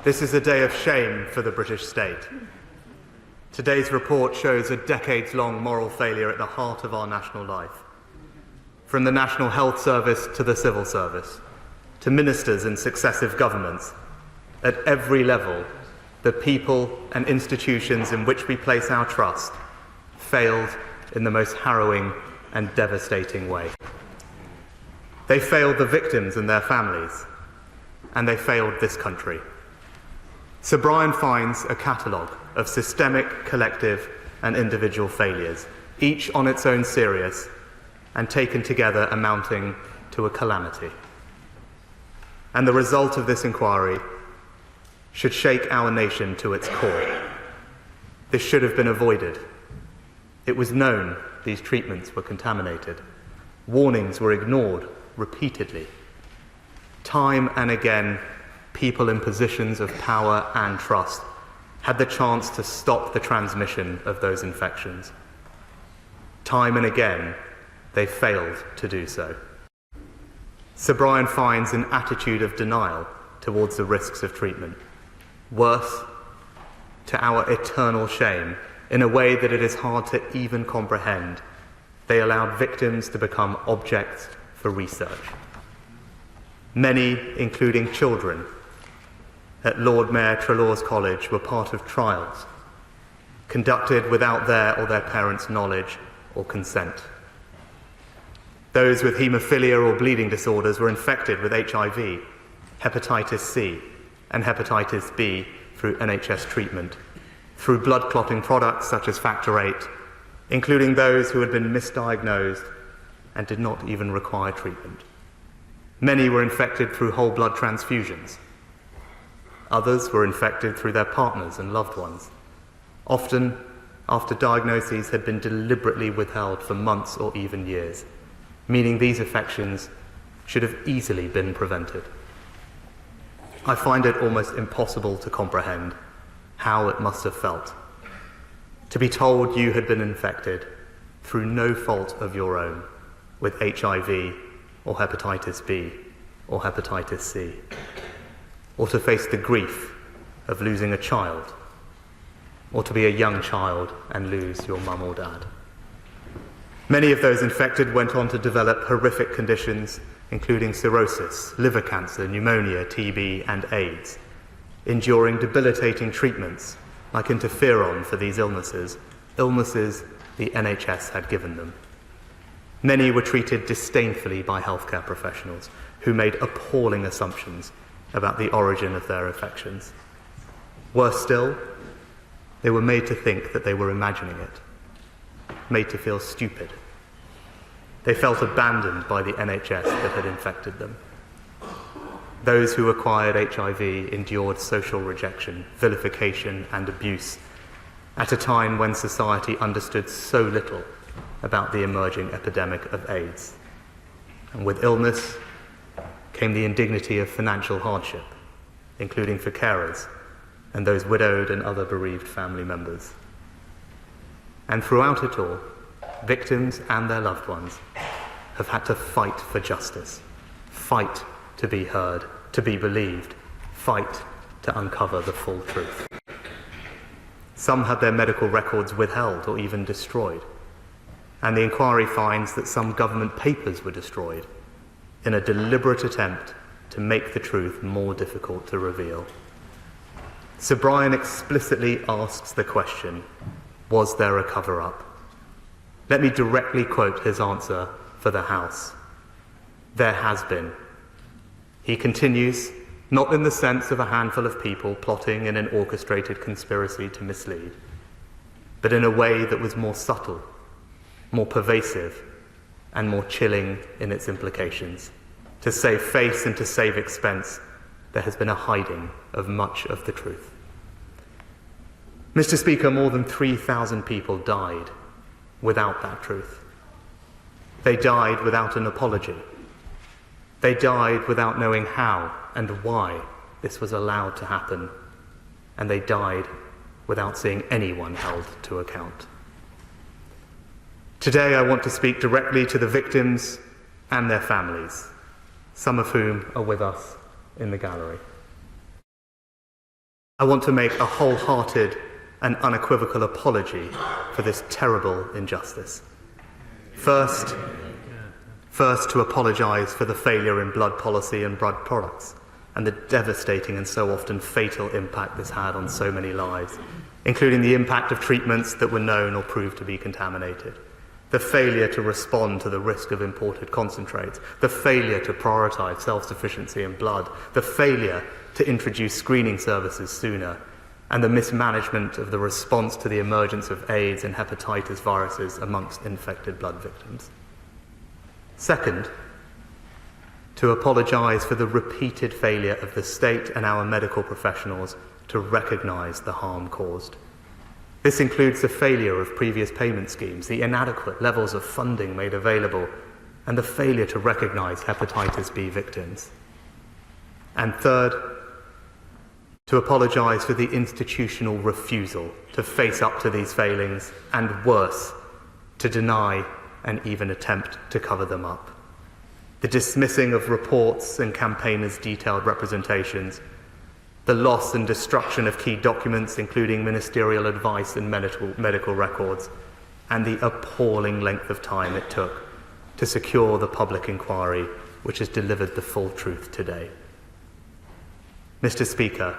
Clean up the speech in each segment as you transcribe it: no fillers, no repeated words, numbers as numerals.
This is a day of shame for the British state. Today's report shows a decades-long moral failure at the heart of our national life. From the National Health Service to the civil service, to ministers in successive governments, at every level, the people and institutions in which we place our trust failed in the most harrowing and devastating way. They failed the victims and their families, and they failed this country. Sir Brian finds a catalogue of systemic, collective and individual failures, each on its own serious and taken together amounting to a calamity. And the result of this inquiry should shake our nation to its core. This should have been avoided. It was known these treatments were contaminated. Warnings were ignored repeatedly. Time and again, people in positions of power and trust had the chance to stop the transmission of those infections. Time and again, they failed to do so. Sir Brian finds an attitude of denial towards the risks of treatment. Worse, to our eternal shame, in a way that it is hard to even comprehend, they allowed victims to become objects for research. Many, including children, at Lord Mayor Treloar's College were part of trials conducted without their or their parents' knowledge or consent. Those with haemophilia or bleeding disorders were infected with HIV, hepatitis C and hepatitis B through NHS treatment, through blood clotting products such as Factor VIII, including those who had been misdiagnosed and did not even require treatment. Many were infected through whole blood transfusions. Others were infected through their partners and loved ones, often after diagnoses had been deliberately withheld for months or even years, meaning these infections should have easily been prevented. I find it almost impossible to comprehend how it must have felt to be told you had been infected through no fault of your own with HIV or hepatitis B or hepatitis C, or to face the grief of losing a child, or to be a young child and lose your mum or dad. Many of those infected went on to develop horrific conditions, including cirrhosis, liver cancer, pneumonia, TB, and AIDS, enduring debilitating treatments like interferon for these illnesses the NHS had given them. Many were treated disdainfully by healthcare professionals who made appalling assumptions about the origin of their infections. Worse still, they were made to think that they were imagining it, made to feel stupid. They felt abandoned by the NHS that had infected them. Those who acquired HIV endured social rejection, vilification, and abuse at a time when society understood so little about the emerging epidemic of AIDS. And with illness came the indignity of financial hardship, including for carers and those widowed and other bereaved family members. And throughout it all, victims and their loved ones have had to fight for justice, fight to be heard, to be believed, fight to uncover the full truth. Some had their medical records withheld or even destroyed, and the inquiry finds that some government papers were destroyed in a deliberate attempt to make the truth more difficult to reveal. Sir Brian explicitly asks the question, was there a cover-up? Let me directly quote his answer for the House. There has been. He continues, not in the sense of a handful of people plotting in an orchestrated conspiracy to mislead, but in a way that was more subtle, more pervasive, and more chilling in its implications. To save face and to save expense, there has been a hiding of much of the truth. Mr. Speaker, more than 3,000 people died without that truth. They died without an apology. They died without knowing how and why this was allowed to happen. And they died without seeing anyone held to account. Today I want to speak directly to the victims and their families, some of whom are with us in the gallery. I want to make a wholehearted and unequivocal apology for this terrible injustice. First, to apologise for the failure in blood policy and blood products, and the devastating and so often fatal impact this had on so many lives, including the impact of treatments that were known or proved to be contaminated, the failure to respond to the risk of imported concentrates, the failure to prioritise self-sufficiency in blood, the failure to introduce screening services sooner, and the mismanagement of the response to the emergence of AIDS and hepatitis viruses amongst infected blood victims. Second, to apologise for the repeated failure of the state and our medical professionals to recognise the harm caused. This includes the failure of previous payment schemes, the inadequate levels of funding made available, and the failure to recognise hepatitis B victims. And third, to apologise for the institutional refusal to face up to these failings, and worse, to deny and even attempt to cover them up. The dismissing of reports and campaigners' detailed representations, the loss and destruction of key documents, including ministerial advice and medical records, and the appalling length of time it took to secure the public inquiry which has delivered the full truth today. Mr. Speaker,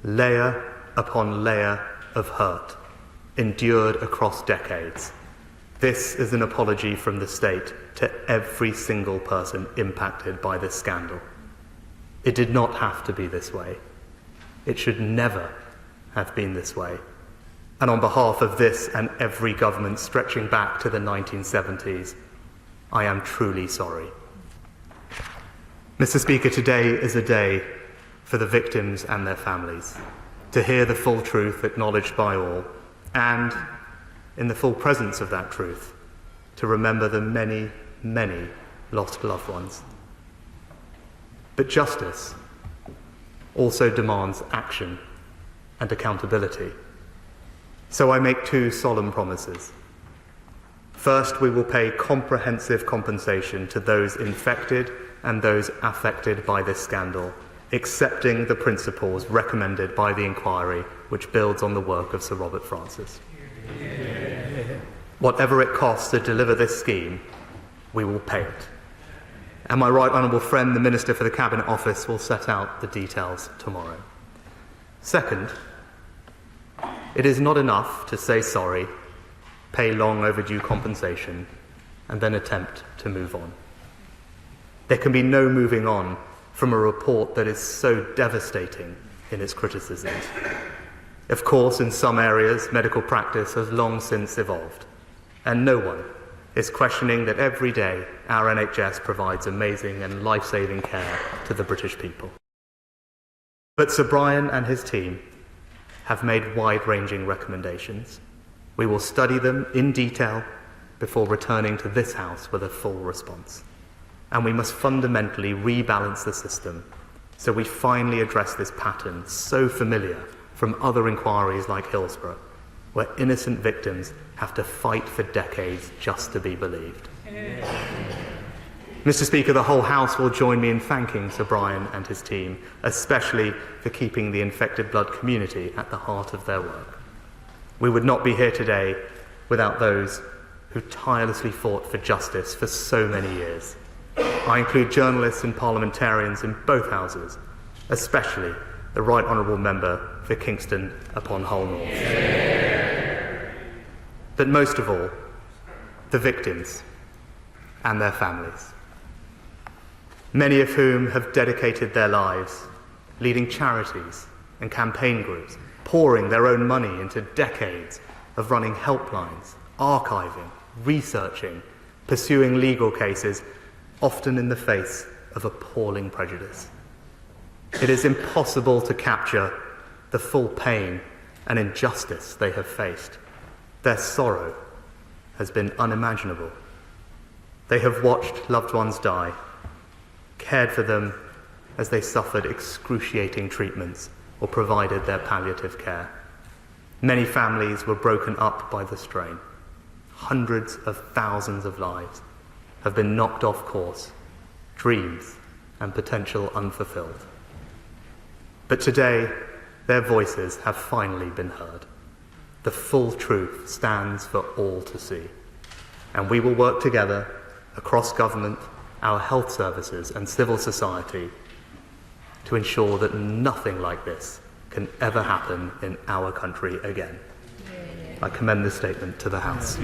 layer upon layer of hurt endured across decades. This is an apology from the state to every single person impacted by this scandal. It did not have to be this way. It should never have been this way. And on behalf of this and every government stretching back to the 1970s, I am truly sorry. Mr. Speaker, today is a day for the victims and their families, to hear the full truth acknowledged by all, and in the full presence of that truth, to remember the many, many lost loved ones. But justice also demands action and accountability. So I make two solemn promises. First, we will pay comprehensive compensation to those infected and those affected by this scandal, accepting the principles recommended by the inquiry, which builds on the work of Sir Robert Francis. Whatever it costs to deliver this scheme, we will pay it. And my right honourable friend, the Minister for the Cabinet Office, will set out the details tomorrow. Second, it is not enough to say sorry, pay long overdue compensation, and then attempt to move on. There can be no moving on from a report that is so devastating in its criticisms. Of course, in some areas, medical practice has long since evolved, and no one is questioning that every day our NHS provides amazing and life-saving care to the British people. But Sir Brian and his team have made wide-ranging recommendations. We will study them in detail before returning to this House with a full response. And we must fundamentally rebalance the system so we finally address this pattern so familiar from other inquiries like Hillsborough, where innocent victims have to fight for decades just to be believed. Mr. Speaker, the whole House will join me in thanking Sir Brian and his team, especially for keeping the infected blood community at the heart of their work. We would not be here today without those who tirelessly fought for justice for so many years. I include journalists and parliamentarians in both houses, especially the Right Honourable Member for Kingston upon Hull North. But most of all, the victims and their families, many of whom have dedicated their lives leading charities and campaign groups, pouring their own money into decades of running helplines, archiving, researching, pursuing legal cases, often in the face of appalling prejudice. It is impossible to capture the full pain and injustice they have faced. Their sorrow has been unimaginable. They have watched loved ones die, cared for them as they suffered excruciating treatments or provided their palliative care. Many families were broken up by the strain. Hundreds of thousands of lives have been knocked off course, dreams and potential unfulfilled. But today, their voices have finally been heard. The full truth stands for all to see. And we will work together across government, our health services and civil society to ensure that nothing like this can ever happen in our country again. I commend this statement to the House.